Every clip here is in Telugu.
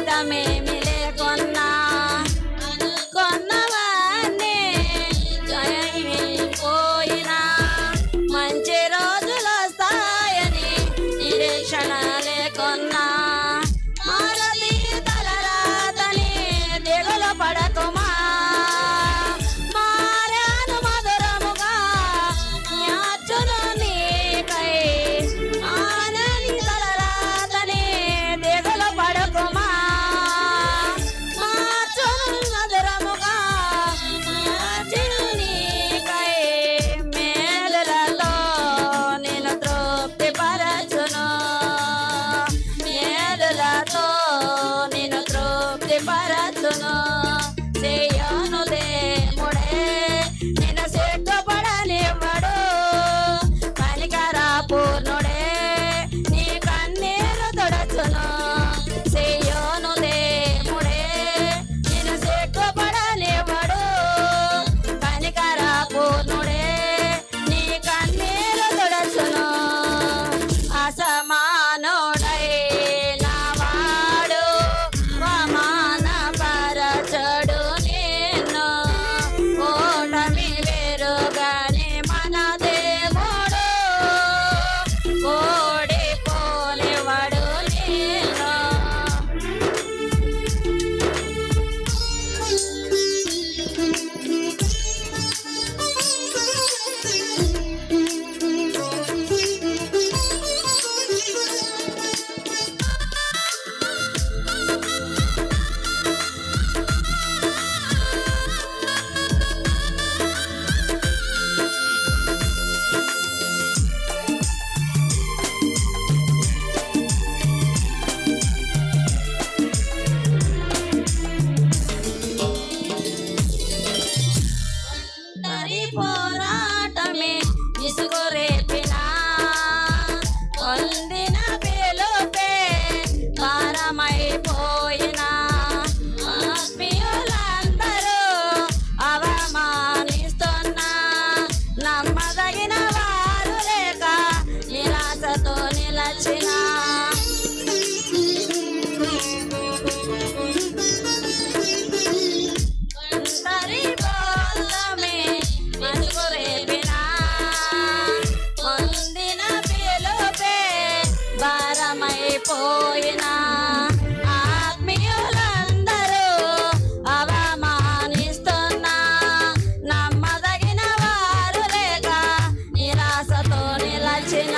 ఫలితమేమి లేకున్నా అనుకున్నవన్నీ జయమైపోయినా మంచి రోజులు వస్తాయని నిరీక్షణ లేకున్నా మారది తలరాతని దిగులు పడకుమా మారాను మధురముగా జ్ఞాచును నీకై మారని తలరాతని దిగులు పడకుమా మార్చును మధురముగా జ్ఞాచును నీకై మేలులతో నేను తృప్తి పరచును మేలులతో నేను తృప్తి పరచును సియోను దేవుడే నిన్ను సిగ్గుపడనివ్వడు కనికర పూర్ణుడే నీ కన్నీరు తొడచును సియోను దేవుడే నిన్ను సిగ్గుపడనివ్వడు కనికర పూర్ణుడే నీ కన్నీరు తొడచును అసమానుడైన వాడు అవమాన పరచడు నిన్ను ఓటమి వెరుగని మన దేవుడు ఓడిపోనివాడు నిన్ను ఒంటరి పోరాటమే ఇసుగు రేపినా పొందిన పిలుపే భారమైపోయినా ఆత్మీయులందరూ అవమానిస్తున్నా నమ్మదగిన వారు లేక నిరాశతో నిలచినా ఒంటరి పోరాటమే ఇసుగు రేపినా పొందిన పిలుపే భారమైపోయినా ఆత్మీయులందరూ అవమానిస్తున్నా నమ్మదగిన వారు లేక నిరాశతో నిలచిన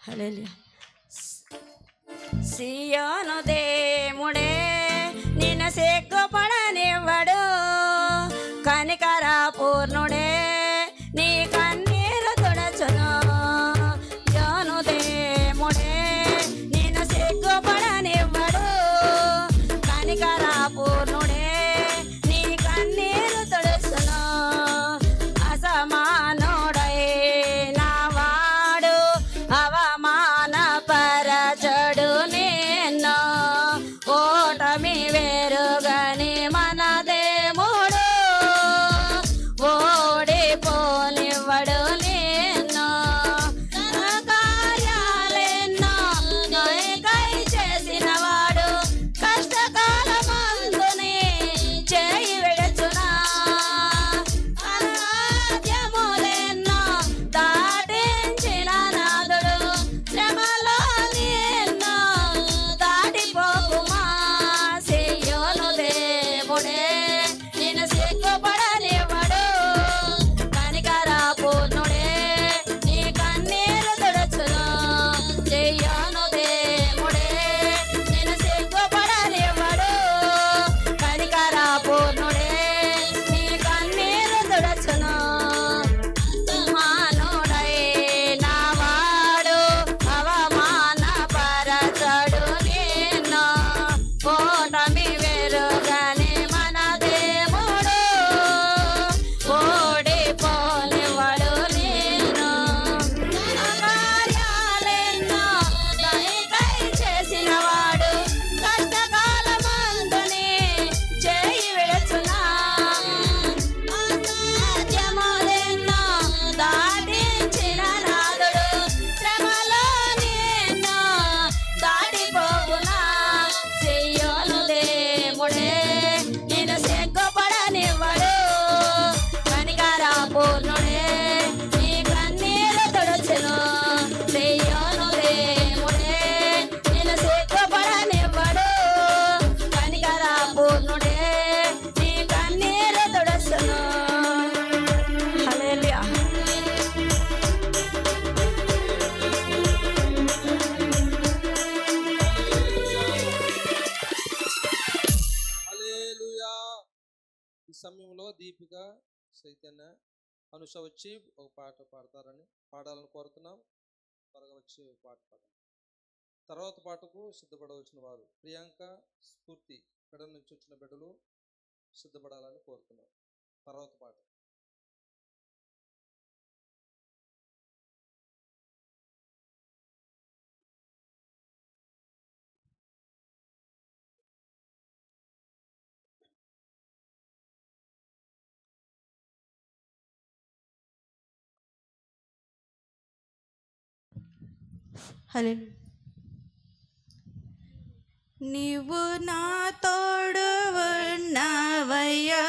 హల్లెలూయా సియోను దేవుడే నిన్ను సిగ్గుపడనివ్వడు కనికర పూర్ణుడే నీ కన్నీరు తుడచును సియోను దేవుడే నిన్ను సిగ్గుపడనివ్వడు కనికర పూర్ణుడే నీ కన్నీరు తుడచును అసమానుడైన వాడు అవమాన పరచడు నిన్ను ఓ హల్లెలూయా. ఈ సమయంలో దీపిక, చైతన్య, అనుష వచ్చి ఒక పాట పాడాలని కోరుతున్నాం. త్వరగా వచ్చి పాట పాడాలి. తర్వాత పాటకు సిద్ధపడవలసిన వారు ప్రియాంక, స్ఫూర్తి ఇక్కడ నుంచి వచ్చిన బిడ్డలు సిద్ధపడాలని కోరుతున్నాం. తర్వాత పాట. హల్లెలూయా. నీవు నా తోడు ఉన్నవయ్యా,